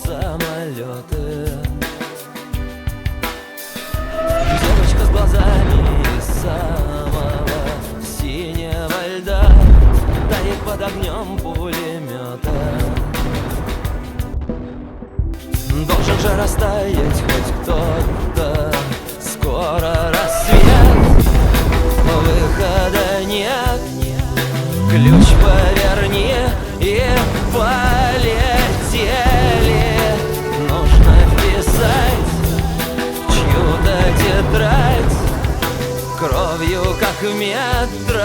самолеты. Девочка с глазами из самого синего льда тает под огнем пулемета. Должен же растаять хоть кто-то, скоро рассвет, выхода нет. Ключ поверни и полетели. Нужно вписать в чью-то тетрадь кровью, как метрополит.